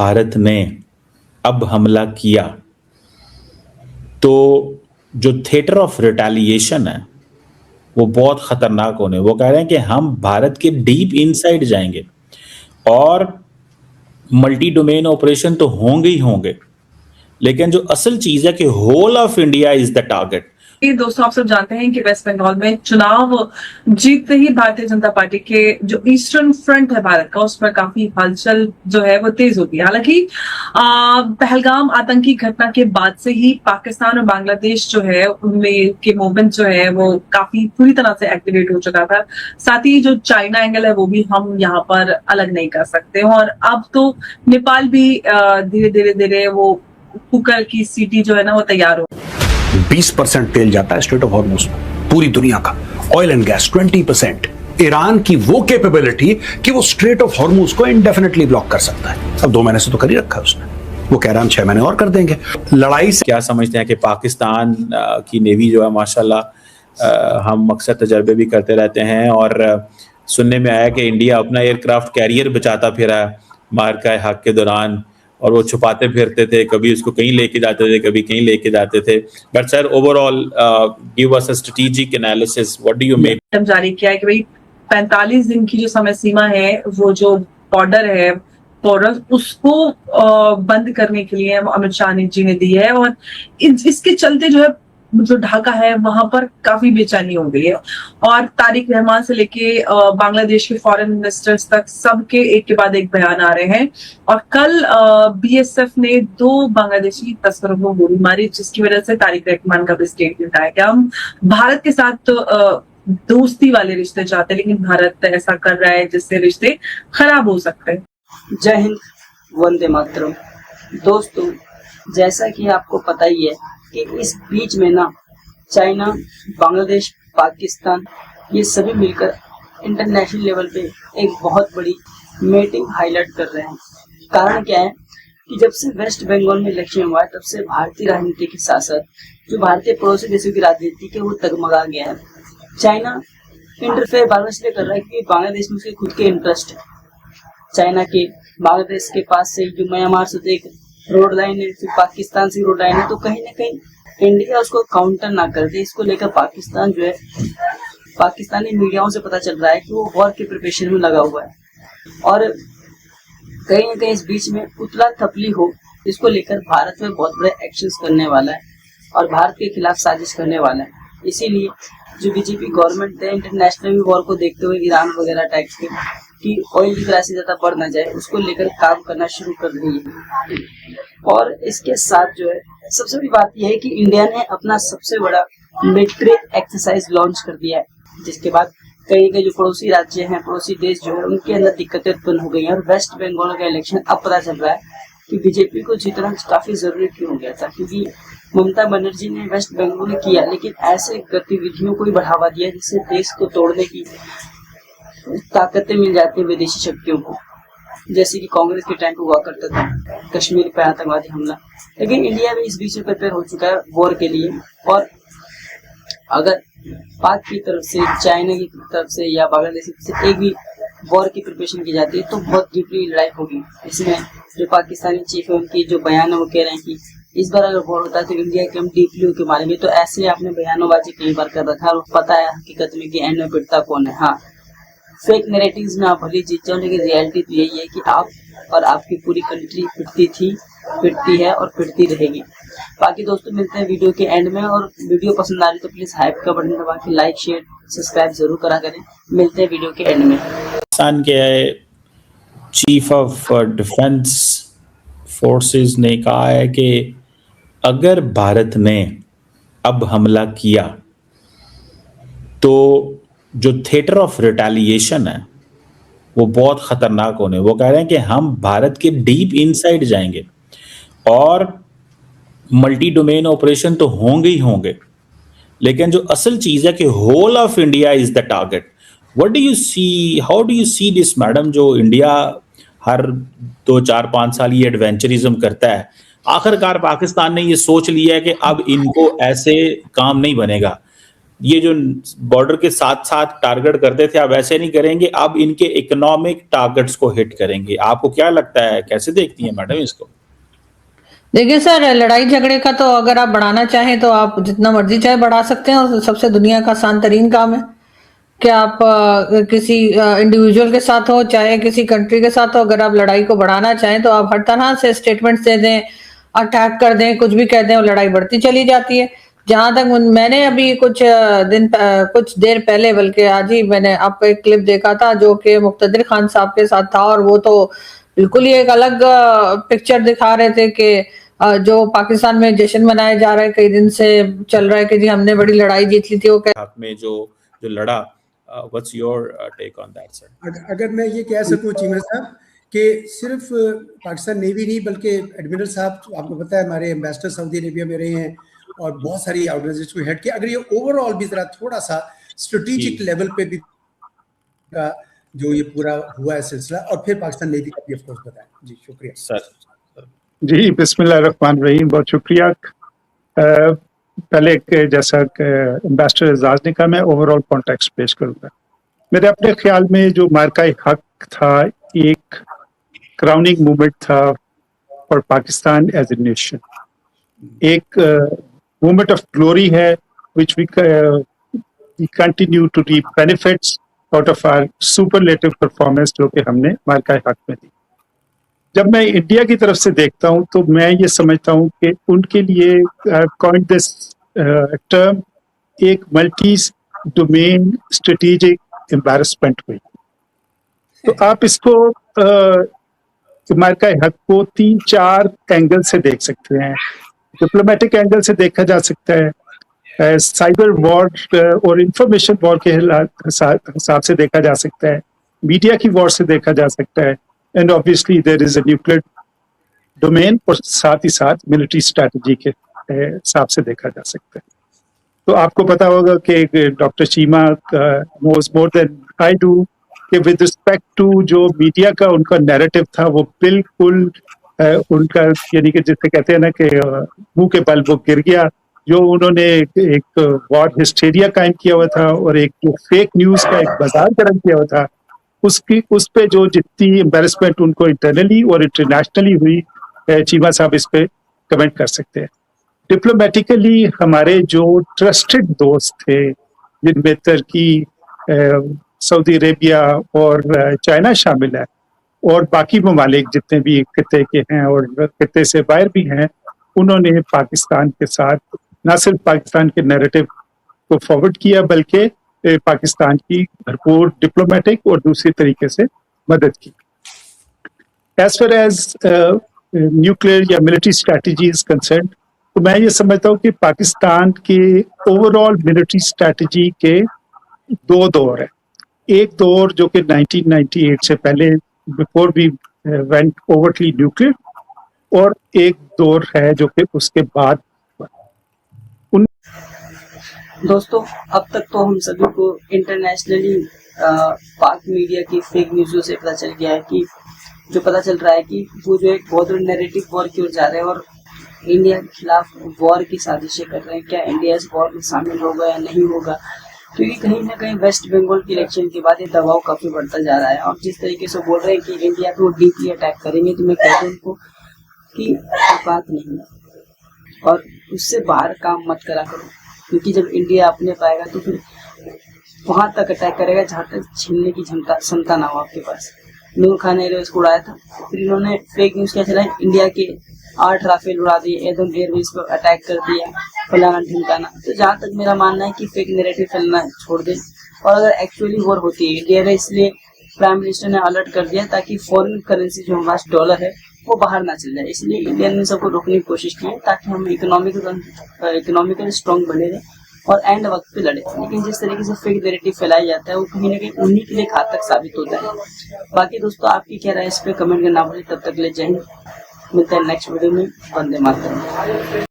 भारत ने अब हमला किया तो जो थिएटर ऑफ रिटेलिएशन है वो बहुत खतरनाक होने। वो कह रहे हैं कि हम भारत के डीप इनसाइड जाएंगे और मल्टी डोमेन ऑपरेशन तो होंगे ही होंगे, लेकिन जो असल चीज है कि whole of India is the target. दोस्तों, आप सब जानते हैं कि वेस्ट बंगाल में चुनाव जीतते ही भारतीय जनता पार्टी के जो ईस्टर्न फ्रंट है भारत का, उस पर काफी हलचल जो है वो तेज होती है। हालांकि पहलगाम आतंकी घटना के बाद से ही पाकिस्तान और बांग्लादेश जो है उनमें के मूवमेंट जो है वो काफी पूरी तरह से एक्टिवेट हो चुका था। साथ ही जो चाइना एंगल है वो भी हम यहाँ पर अलग नहीं कर सकते। और अब तो नेपाल भी धीरे धीरे वो कुकर की सीटी जो है ना वो तैयार हो। 20% तेल जाता है स्ट्रेट ऑफ हॉर्मुज में पूरी दुनिया का, ऑयल एंड गैस 20%। ईरान की वो कैपेबिलिटी कि वो स्ट्रेट ऑफ हॉर्मुज को इंडेफिनेटली ब्लॉक कर सकता है। अब 2 महीने से तो कर ही रखा है उसने, वो कह रहा है हम 6 महीने और कर देंगे। लड़ाई से क्या समझते हैं कि पाकिस्तान की नेवी जो है माशाल्लाह हम अक्सर तजर्बे भी करते रहते हैं और सुनने में आया कि इंडिया अपना एयरक्राफ्ट कैरियर बचाता फिरा मार्का हक के दौरान, और वो छुपाते फिरते थे, कभी उसको कहीं लेके जाते थे, कभी कहीं लेके जाते थे। But sir, overall give us a strategic analysis, what do you make? जारी किया है कि भाई 45 दिन की जो समय सीमा है, वो जो बॉर्डर है पोरस, उसको बंद करने के लिए अमित शाह जी ने दी है। और इसके चलते जो है जो ढाका है वहां पर काफी बेचैनी हो गई है। और तारिक रहमान से लेके बांग्लादेश के फॉरेन मिनिस्टर्स तक सबके एक के बाद एक बयान आ रहे हैं। और कल बीएसएफ ने 2 बांग्लादेशी तस्करों को गोली मारी, जिसकी वजह से तारिक रहमान का भी स्टेटमेंट आया कि हम भारत के साथ दोस्ती वाले रिश्ते चाहते हैं, लेकिन भारत ऐसा कर रहा है जिससे रिश्ते खराब हो सकते हैं। जय हिंद, वंदे मातरम। दोस्तों, जैसा कि आपको पता ही है कि इस बीच में ना चाइना, बांग्लादेश, पाकिस्तान ये सभी मिलकर इंटरनेशनल लेवल पे एक बहुत बड़ी मीटिंग हाईलाइट कर रहे हैं। कारण क्या है कि जब से वेस्ट बंगाल में इलेक्शन हुआ है तब से भारतीय राजनीति के साथ साथ जो भारतीय पड़ोसी देशों की राजनीति है वो तगमगा गया है। चाइना इंटरफेयर बार इसलिए कर रहा है क्योंकि बांग्लादेश में उसके खुद के इंटरेस्ट है। चाइना के बांग्लादेश के पास से जो म्यांमार से एक रोड लाइन है, फिर पाकिस्तान से रोड लाइन है, तो कहीं ना कहीं इंडिया उसको काउंटर ना कर दे, इसको लेकर पाकिस्तान जो है, पाकिस्तानी मीडियाओं से पता चल रहा है कि वो वॉर के प्रिपरेशन में लगा हुआ है। और कहीं ना कहीं इस बीच में उतला थपली हो, इसको लेकर भारत में बहुत बड़े एक्शंस करने वाला है और भारत के खिलाफ साजिश करने वाला है। इसीलिए जो बीजेपी गवर्नमेंट है, इंटरनेशनल वॉर को देखते हुए ईरान वगैरह टाइप के कि ऑयल की प्राइस ज्यादा बढ़ ना जाए, उसको लेकर काम करना शुरू कर रही है। और इसके साथ जो है सबसे बड़ी बात यह है कि इंडिया ने अपना सबसे बड़ा मिलिट्री एक्सरसाइज लॉन्च कर दिया है, जिसके बाद कई जो पड़ोसी राज्य हैं, पड़ोसी देश जो है, उनके अंदर दिक्कतें उत्पन्न हो गई हैं। और वेस्ट बंगाल का इलेक्शन अब पता चल रहा है कि बीजेपी को जीतना काफी जरूरी क्यों हो गया था, क्योंकि ममता बनर्जी ने वेस्ट बंगाल में किया, लेकिन ऐसे गतिविधियों को ही बढ़ावा दिया जिससे देश को तोड़ने की ताकतें मिल जाती है विदेशी शक्तियों को, जैसे कि कांग्रेस के टाइम पे हुआ करता था कश्मीर पर आतंकवादी हमला। लेकिन इंडिया भी इस बीच में प्रिपेयर हो चुका है वॉर के लिए। और अगर पाक की तरफ से, चाइना की तरफ से या बांग्लादेश की तरफ से एक भी वॉर की प्रिपरेशन की जाती है तो बहुत डीपली लड़ाई होगी। इसमें जो पाकिस्तानी चीफ है उनकी जो बयान है वो कह रहे हैं कि इस बार अगर वॉर होता है तो इंडिया के हम डीपली होकर मारेंगे। तो ऐसे आपने बयानोबाजी कई बार कर रखा है और पता है हकीकत में कि एंड में पिटता कौन है। हाँ, फेक नैरेटिव्स में आप भले जीत जाओ, लेकिन रियलिटी तो यही है कि आप और आपकी पूरी कंट्री पिटती थी, पिटती है और पिटती रहेगी। बाकी दोस्तों, मिलते हैं वीडियो के एंड में। और वीडियो पसंद आ रही तो प्लीज हाइप का बटन दबा के लाइक, शेयर, सब्सक्राइब जरूर करा करें। मिलते हैं वीडियो के एंड में। पाकिस्तान के चीफ ऑफ डिफेंस फोर्सेस ने कहा है कि अगर भारत ने अब हमला किया तो जो थिएटर ऑफ रिटेलिएशन है वो बहुत खतरनाक होने। वो कह रहे हैं कि हम भारत के डीप इनसाइड जाएंगे और मल्टी डोमेन ऑपरेशन तो होंगे ही होंगे, लेकिन जो असल चीज है कि whole of India is the target. What do you see, how do you see this madam? जो इंडिया हर 2, 4, 5 साल ये एडवेंचरिज्म करता है, आखिरकार पाकिस्तान ने ये सोच लिया है कि अब इनको ऐसे काम नहीं बनेगा। ये जो बॉर्डर के साथ साथ टारगेट करते थे अब ऐसे नहीं करेंगे, अब इनके इकोनॉमिक टारगेट्स को हिट करेंगे। आपको क्या लगता है, कैसे देखती हैं मैडम इसको? देखिए सर, लड़ाई झगड़े का तो अगर आप बढ़ाना चाहें तो आप जितना मर्जी चाहे बढ़ा सकते हैं, और सबसे दुनिया का आसान तरीन काम है कि आप किसी इंडिविजुअल के साथ हो चाहे किसी कंट्री के साथ हो, अगर आप लड़ाई को बढ़ाना चाहें तो आप हर तरह से स्टेटमेंट्स दे दें, अटैक कर दें, कुछ भी कह दें, और लड़ाई बढ़ती चली जाती है। जहां तक मैंने अभी कुछ देर पहले, बल्कि आज ही मैंने आपका एक क्लिप देखा था जो कि मुक्तदिर खान साहब के साथ था, और वो तो बिल्कुल ही एक अलग पिक्चर दिखा रहे थे कि जो पाकिस्तान में जश्न मनाया जा रहा है, कई दिन से चल रहा है कि जी हमने बड़ी लड़ाई जीत ली थी। वो हाथ में जो लड़ा, what's your take on that sir? अगर मैं ये कह सकूं चीमर साहब कि सिर्फ पाकिस्तान नेवी नहीं बल्कि एडमिरल साहब, आपको पता है हमारे एम्बेसडर सऊदी अरेबिया में रहे हैं और बहुत सारी ऑर्गेनाइजेशन को हेड किया। अगर ये ओवरऑल भी जरा थोड़ा सा स्ट्रेटेजिक लेवल पे भी का जो ये पूरा हुआ है सिलसिला, और फिर पाकिस्तान नेवी का भी ऑफ कोर्स बताएं। जी शुक्रिया सर। जी बिस्मिल्लाहिर्रहमानिर्रहीम, बहुत शुक्रिया। पहले जैसा एम्बेसडर एजाज ने कहा, मैं ओवरऑल कॉन्टेक्स्ट पेश करूंगा। मेरे अपने ख्याल में जो मार्का हक था एक क्राउनिंग मूवमेंट था for Pakistan as a nation, एक मूवमेंट ऑफ ग्लोरी है which we continue to reap benefits out of our superlative performance जो कि हमने मार्का हक में दी। जब मैं इंडिया की तरफ से देखता हूं तो मैं ये समझता हूं कि उनके लिए कॉइंड दिस टर्म एक मल्टी डोमेन स्ट्रेटेजिक एम्बैरसमेंट हुई। तो आप इसको मार्का हक को 3-4 एंगल से देख सकते हैं। डिप्लोमेटिक एंगल से देखा जा सकता है, साइबर वॉर और इंफॉर्मेशन वॉर के हिसाब से देखा जा सकता है, मीडिया की वॉर से देखा जा सकता है, and obviously there is a nuclear domain, और साथ ही साथ मिलिट्री स्ट्रैटेजी के हिसाब से देखा जा सकता है। तो आपको पता होगा कि doctor Cheema knows more than I do कि विद रिस्पेक्ट टू जो मीडिया का उनका नैरेटिव था वो बिल्कुल उनका, यानी कि जिसे कहते हैं ना कि मुंह के बल वो गिर गया। जो उन्होंने एक वॉर हिस्टेरिया कायम किया हुआ था और एक जो फेक न्यूज का एक बाजार गर्म किया हुआ था, उस पे जो जितनी एम्बेरसमेंट उनको इंटरनली और इंटरनेशनली हुई, चीमा साहब इस पे कमेंट कर सकते हैं। डिप्लोमेटिकली हमारे जो ट्रस्टेड दोस्त थे जिनमें तुर्की, सऊदी अरेबिया और चाइना शामिल है, और बाकी ममालिक जितने भी खिते के हैं और खिते से बाहर भी हैं, उन्होंने पाकिस्तान के साथ न सिर्फ पाकिस्तान के नैरेटिव को फॉरवर्ड किया बल्कि पाकिस्तान की भरपूर डिप्लोमेटिक और दूसरी तरीके से मदद की। एज फार एज न्यूक्लियर या मिलिट्री स्ट्रैटेजी इज कंसर्न, तो मैं ये समझता हूँ कि पाकिस्तान के ओवरऑल मिलिट्री स्ट्रैटेजी के 2 दौर है। एक दौर जो कि 1998 से पहले, before we went overtly nuclear, और एक दौर है जो कि उसके बाद। दोस्तों, अब तक तो हम सभी को इंटरनेशनली पाक मीडिया की फेक न्यूज़ों से पता चल गया है कि जो पता चल रहा है कि वो जो एक बहुत बड़ी नैरेटिव वॉर की ओर जा रहे हैं और इंडिया के खिलाफ वॉर की साजिशें कर रहे हैं। क्या इंडिया इस वॉर में शामिल होगा या नहीं होगा? क्योंकि कहीं ना कहीं वेस्ट बंगाल के इलेक्शन के बाद ये दबाव काफी बढ़ता जा रहा है, और जिस तरीके से बोल रहे हैं कि इंडिया को डीपली अटैक करेंगे, तो मैं कहता हूँ उनको कि बात नहीं है और उससे बाहर काम मत करा करो, क्योंकि जब इंडिया अपने पाएगा तो फिर वहां तक अटैक करेगा जहां तक छीनने की क्षमता ना हो आपके पास। नूर खान एयरवेज को उड़ाया था, फिर इन्होंने फेक न्यूज क्या चला, इंडिया के 8 राफेल उड़ा दिए, एदम एयरवेज पर अटैक कर दिया, फलाना ढिमकाना। तो जहाँ तक मेरा मानना है कि फेक नैरेटिव फैलना छोड़ दे, और अगर एक्चुअली वॉर होती है इंडिया में, इसलिए प्राइम मिनिस्टर ने अलर्ट कर दिया ताकि फॉरेन करेंसी जो हमारा डॉलर है वो बाहर ना चल जाए। इसलिए इंडिया ने सबको रोकने की कोशिश की है ताकि हम इकोनॉमिकली स्ट्रॉन्ग बने रहे और एंड वक्त पे लड़े। लेकिन जिस तरीके से फेक नैरेटिव फैलाया जाता है वो कहीं ना कहीं उन्हीं के लिए घातक साबित होता है। बाकी दोस्तों, आपकी क्या राय इस पे कमेंट करना भूलें। तब तक ले जय हिंद, मिलते हैं नेक्स्ट वीडियो में। वंदे मातरम।